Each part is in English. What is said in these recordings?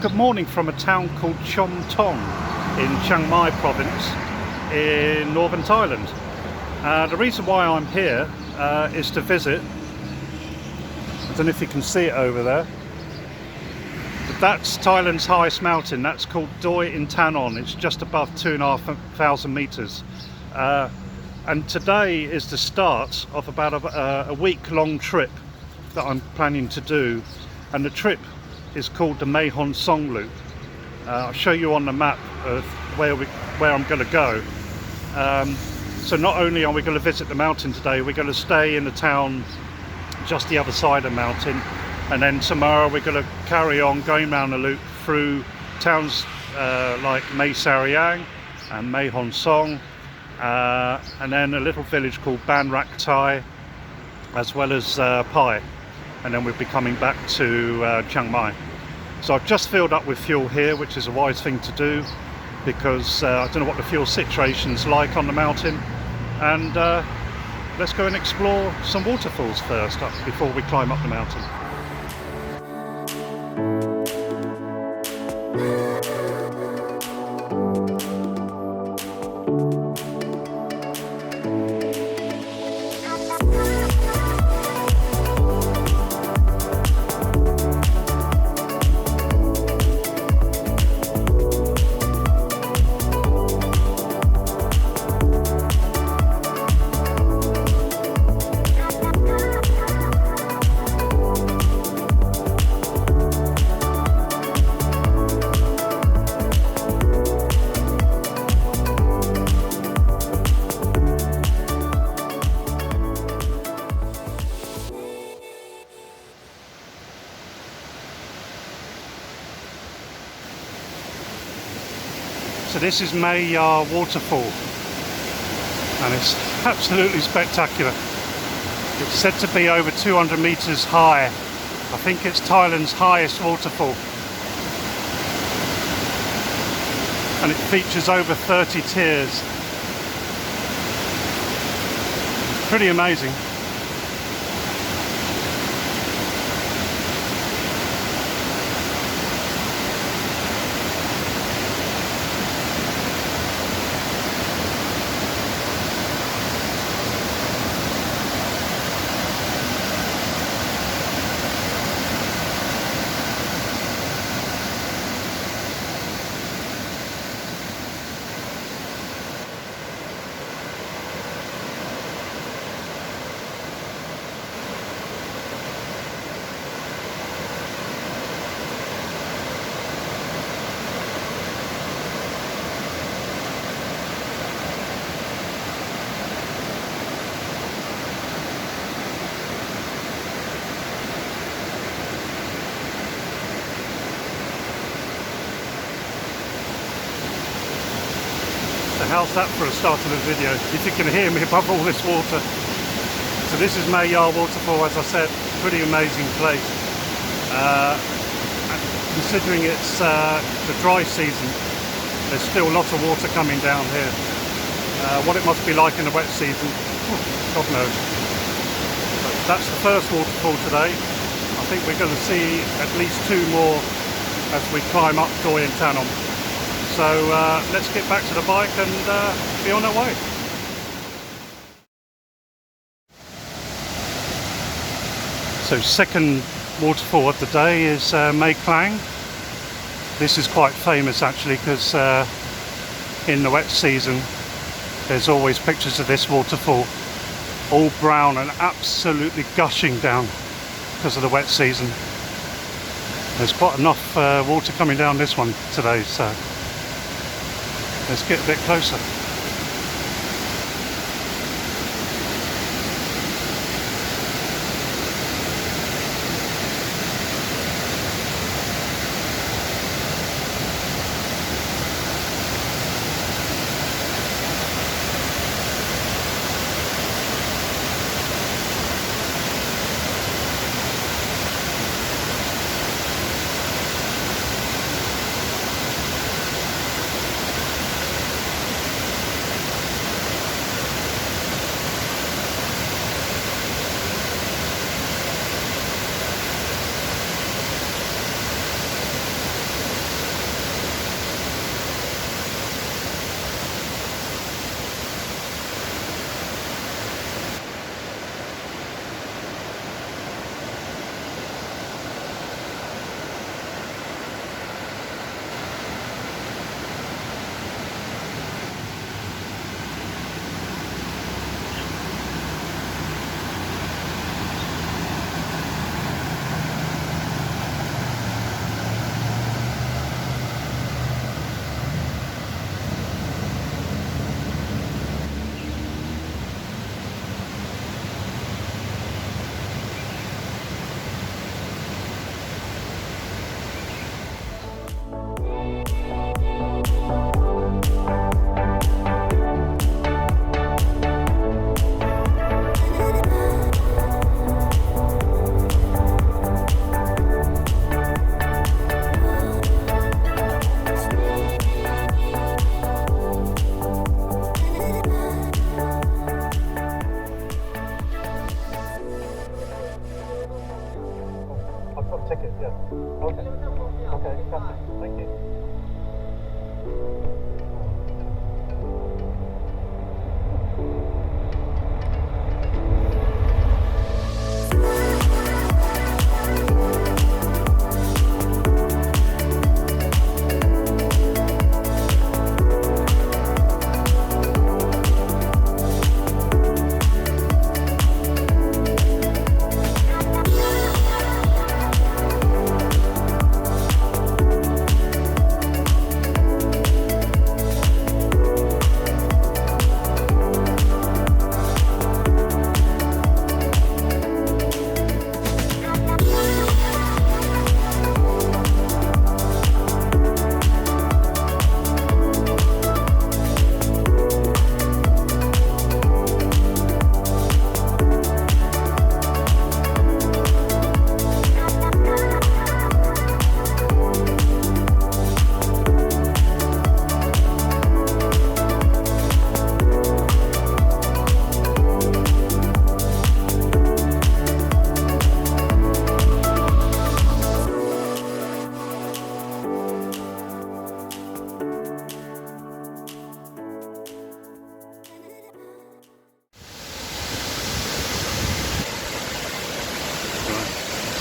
good morning from a town called Chom Thong in Chiang Mai province in northern Thailand. The reason why I'm here is to visit, I don't know if you can see it over there, but that's Thailand's highest mountain. That's called Doi Inthanon. It's just above 2,500 meters. And today is the start of about a week-long trip that I'm planning to do, and the trip is called the Mae Hong Son Loop. I'll show you on the map of where I'm going to go. So not only are we going to visit the mountain today, we're going to stay in the town just the other side of the mountain, and then tomorrow we're going to carry on going around the loop through towns like Mae Sariang and Mae Hong Son, and then a little village called Ban Rak Thai, as well as Pai, and then we'll be coming back to Chiang Mai. So I've just filled up with fuel here, which is a wise thing to do, because I don't know what the fuel situation's like on the mountain. And let's go and explore some waterfalls first before we climb up the mountain. So this is Mae Ya Waterfall, and it's absolutely spectacular. It's said to be over 200 meters high. I think it's Thailand's highest waterfall, and it features over 30 tiers. Pretty amazing. How's that for a start of the video? If you can hear me above all this water. So this is Mae Ya Waterfall, as I said, pretty amazing place. Considering it's the dry season, there's still lots of water coming down here. What it must be like in the wet season, God knows. But that's the first waterfall today. I think we're going to see at least two more as we climb up Doi Inthanon. So let's get back to the bike and be on our way. So second waterfall of the day is Mae Klang. This is quite famous actually, because in the wet season there's always pictures of this waterfall, all brown and absolutely gushing down because of the wet season. There's quite enough water coming down this one today, so let's get a bit closer.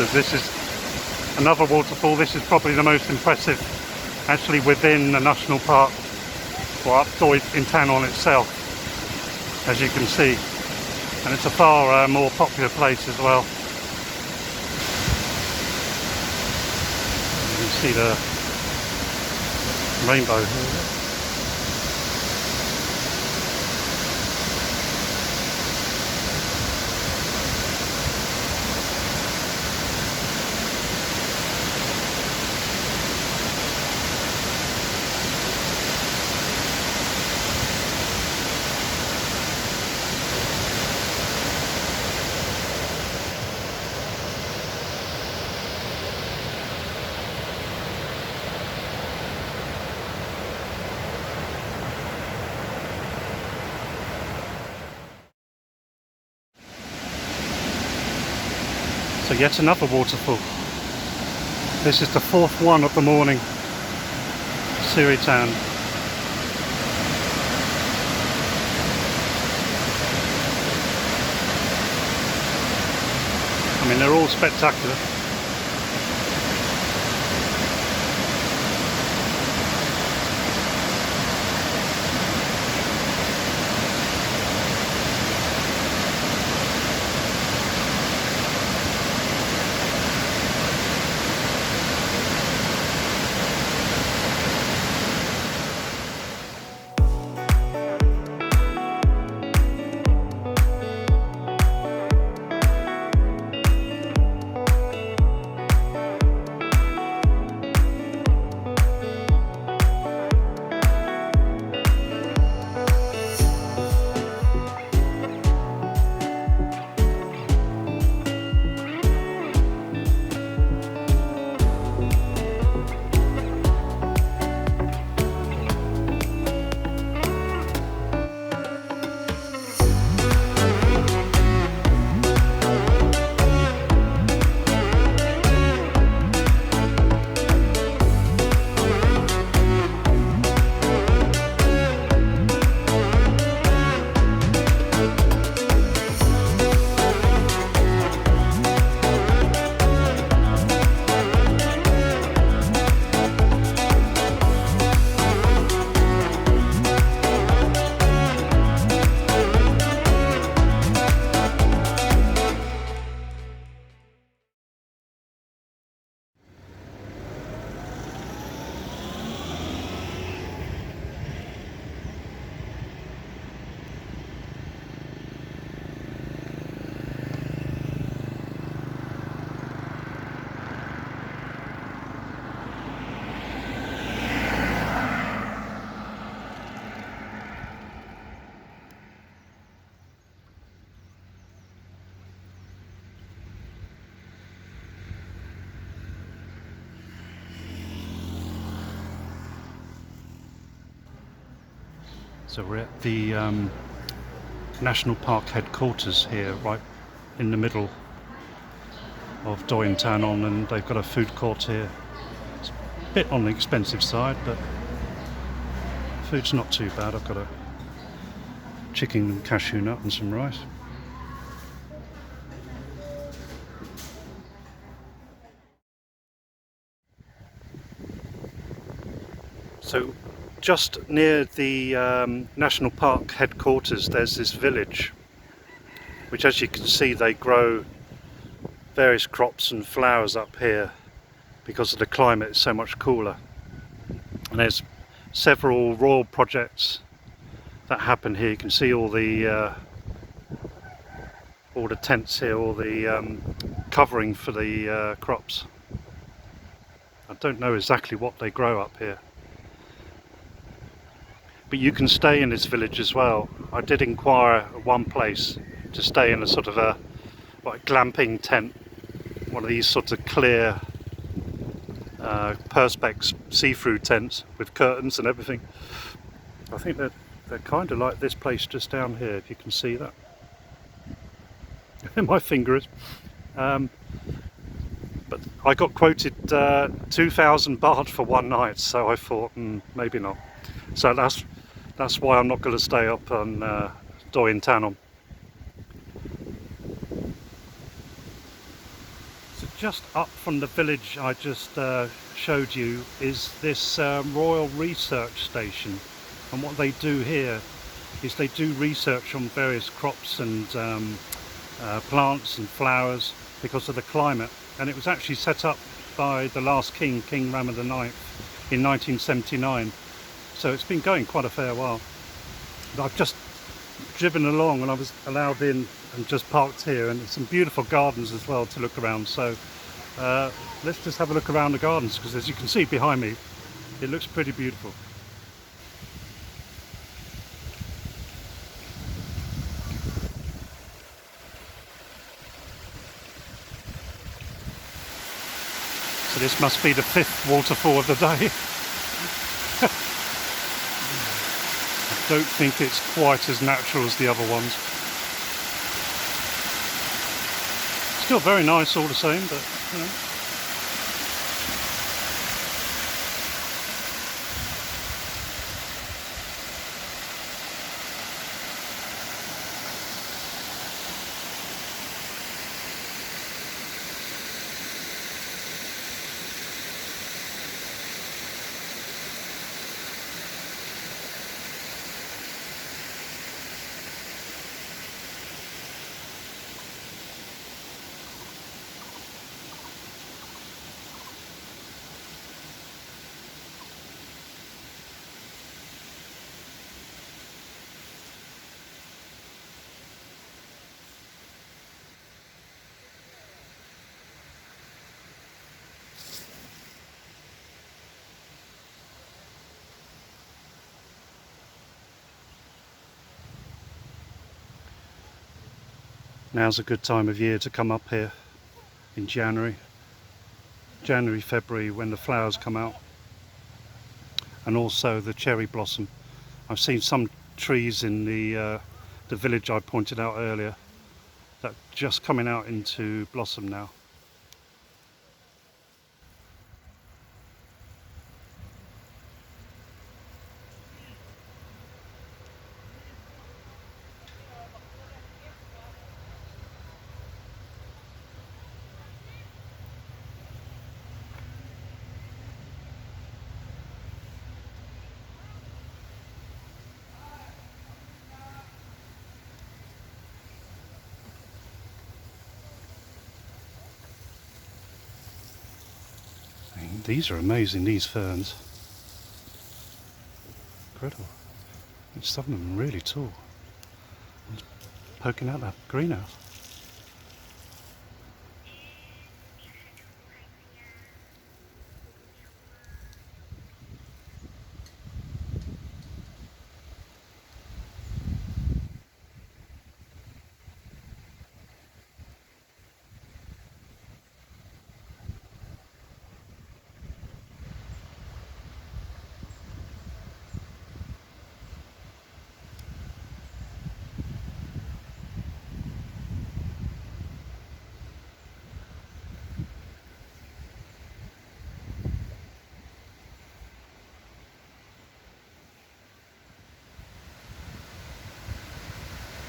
So this is another waterfall. This is probably the most impressive actually within the national park, or up Doi Inthanon itself, as you can see. And it's a far more popular place as well. You can see the rainbow here. So yet another waterfall. This is the fourth one of the morning. Siritan. I mean, they're all spectacular. So we're at the National Park headquarters here, right in the middle of Doi Inthanon, and they've got a food court here. It's a bit on the expensive side, but food's not too bad. I've got a chicken cashew nut and some rice. So just near the National Park headquarters there's this village, which, as you can see, they grow various crops and flowers up here because of the climate is so much cooler. And there's several rural projects that happen here. You can see all the tents here, all the covering for the crops. I don't know exactly what they grow up here, but you can stay in this village as well. I did inquire at one place to stay in a sort of a like glamping tent, one of these sort of clear perspex see-through tents with curtains and everything. I think they're kind of like this place just down here, if you can see that. My finger is. But I got quoted 2,000 baht for one night, so I thought maybe not. So that's why I'm not going to stay up on Doi Inthanon. So just up from the village I just showed you is this Royal Research Station, and what they do here is they do research on various crops and plants and flowers because of the climate, and it was actually set up by the last king, King Rama IX, in 1979, so it's been going quite a fair while. But I've just driven along and I was allowed in and just parked here, and there's some beautiful gardens as well to look around, so let's just have a look around the gardens, because as you can see behind me it looks pretty beautiful. So this must be the 5th waterfall of the day. I don't think it's quite as natural as the other ones. Still very nice all the same, but you know. Now's a good time of year to come up here in January, February, when the flowers come out, and also the cherry blossom. I've seen some trees in the village I pointed out earlier that are just coming out into blossom now. These are amazing, these ferns. Incredible. Some of them are really tall. Poking out that greenhouse.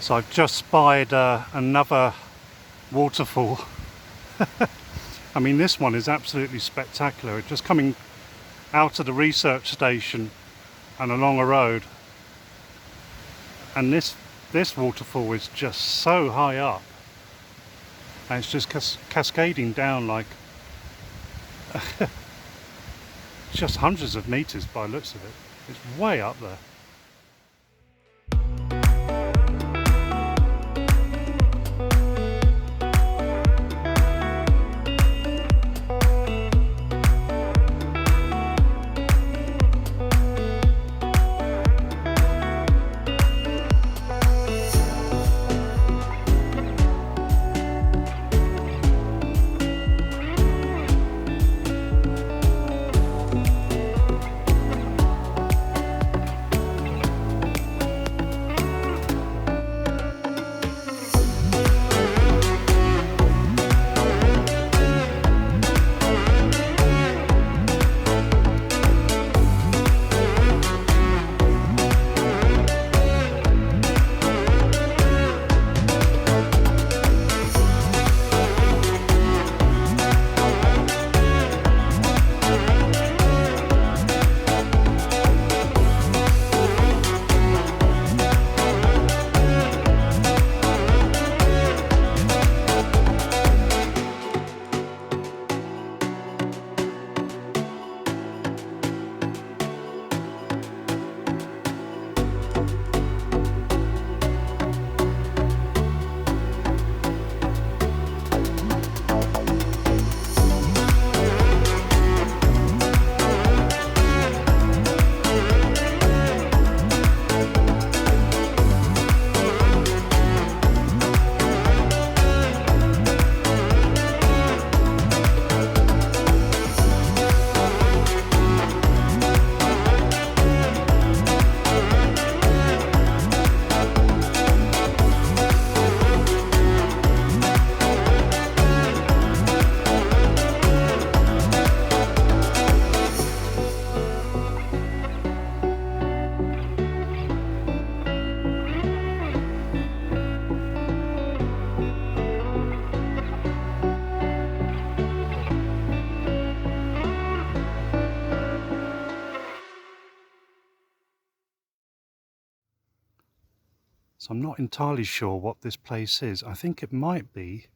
So I've just spied another waterfall. I mean, this one is absolutely spectacular. It's just coming out of the research station and along a road. And this waterfall is just so high up. And it's just cascading down like just hundreds of meters by the looks of it. It's way up there. So I'm not entirely sure what this place is. I think it might be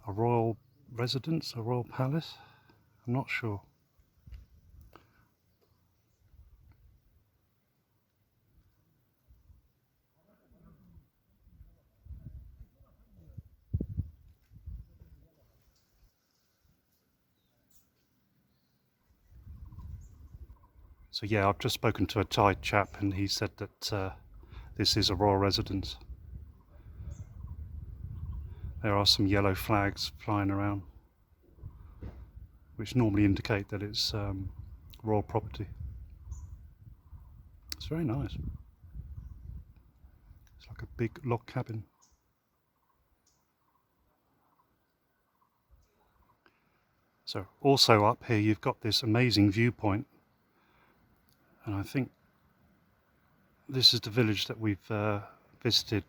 a royal residence, a royal palace. I'm not sure. So yeah, I've just spoken to a Thai chap and he said that this is a royal residence. There are some yellow flags flying around, which normally indicate that it's royal property. It's very nice. It's like a big log cabin. So also up here you've got this amazing viewpoint, and I think this is the village that we've visited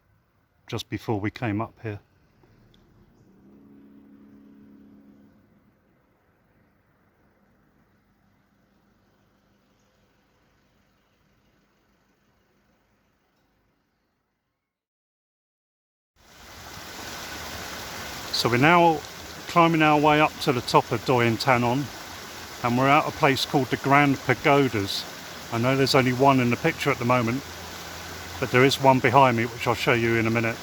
just before we came up here. So we're now climbing our way up to the top of Doi Inthanon, and we're at a place called the Grand Pagodas. I know there's only one in the picture at the moment, but there is one behind me which I'll show you in a minute.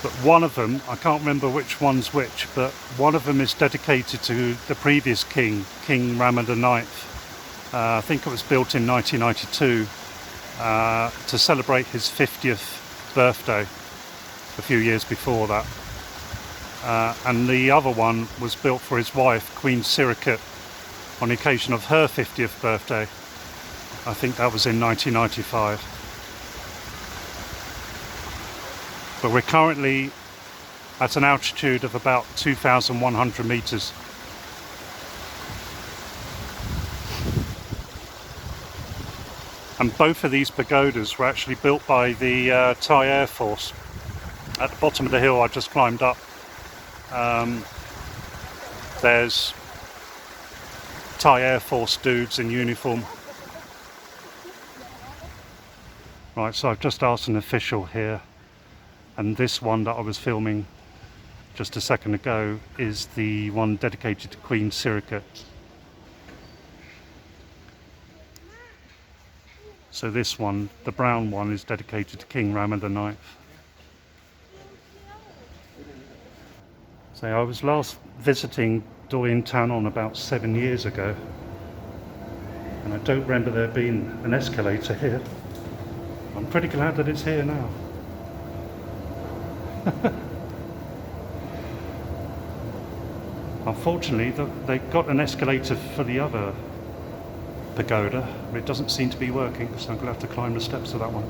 But one of them, I can't remember which one's which, but one of them is dedicated to the previous king, King Rama IX. I think it was built in 1992 to celebrate his 50th birthday, a few years before that. And the other one was built for his wife, Queen Sirikit, on the occasion of her 50th birthday. I think that was in 1995. But we're currently at an altitude of about 2,100 meters. And both of these pagodas were actually built by the Thai Air Force. At the bottom of the hill I just climbed up, there's Thai Air Force dudes in uniform. Right, so I've just asked an official here, and this one that I was filming just a second ago is the one dedicated to Queen Sirikit. So this one, the brown one, is dedicated to King Rama IX. So I was last visiting Doi Inthanon about 7 years ago, and I don't remember there being an escalator here. I'm pretty glad that it's here now. Unfortunately, they got an escalator for the other pagoda, but it doesn't seem to be working, so I'm going to have to climb the steps of that one.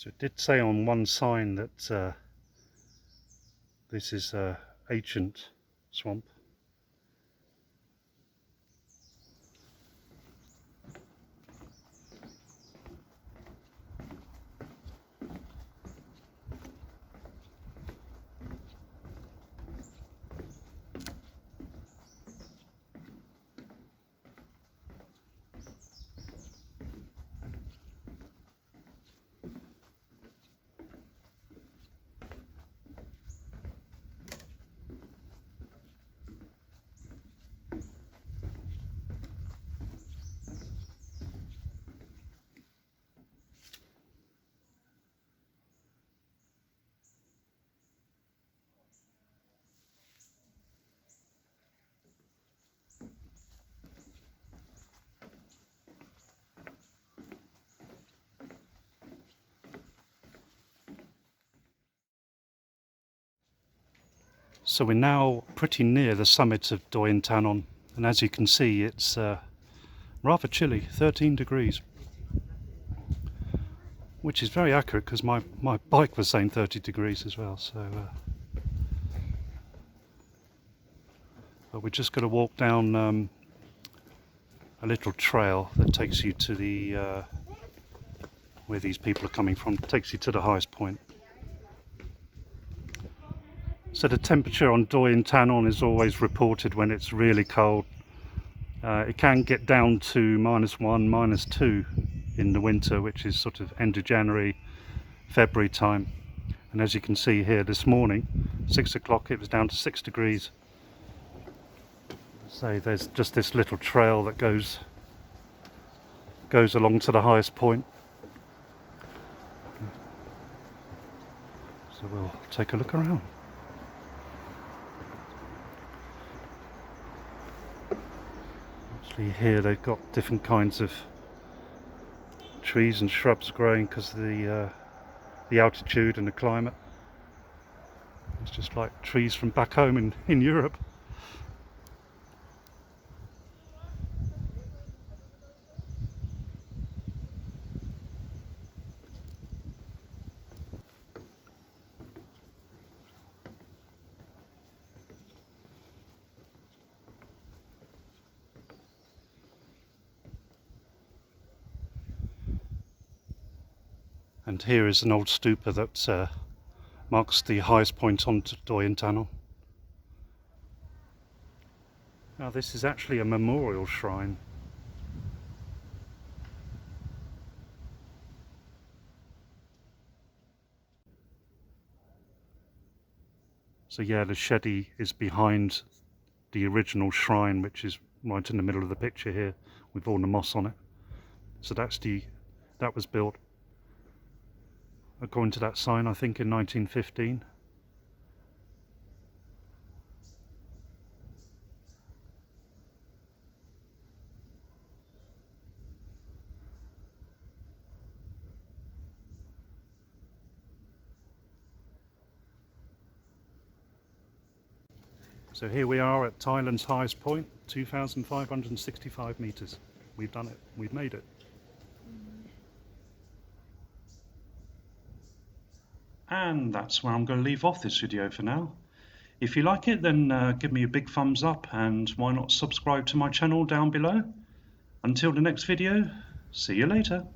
So it did say on one sign that this is an ancient swamp. So we're now pretty near the summit of Doi Inthanon, and as you can see it's rather chilly, 13 degrees, which is very accurate because my bike was saying 30 degrees as well. So but we're just going to walk down a little trail that takes you to the where these people are coming from, takes you to the highest point. So the temperature on Doi Inthanon is always reported when it's really cold. It can get down to -1, -2 in the winter, which is sort of end of January, February time. And as you can see here this morning, 6 o'clock, it was down to 6 degrees. So there's just this little trail that goes along to the highest point. So we'll take a look around. Actually here they've got different kinds of trees and shrubs growing because of the altitude and the climate. It's just like trees from back home in Europe. And here is an old stupa that marks the highest point on Doi Inthanon. Now this is actually a memorial shrine. So yeah, the shetty is behind the original shrine, which is right in the middle of the picture here with all the moss on it. So that was built, according to that sign, I think in 1915. So here we are at Thailand's highest point, 2,565 meters. We've done it, we've made it. And that's where I'm going to leave off this video for now. If you like it, then give me a big thumbs up, and why not subscribe to my channel down below. Until the next video, see you later.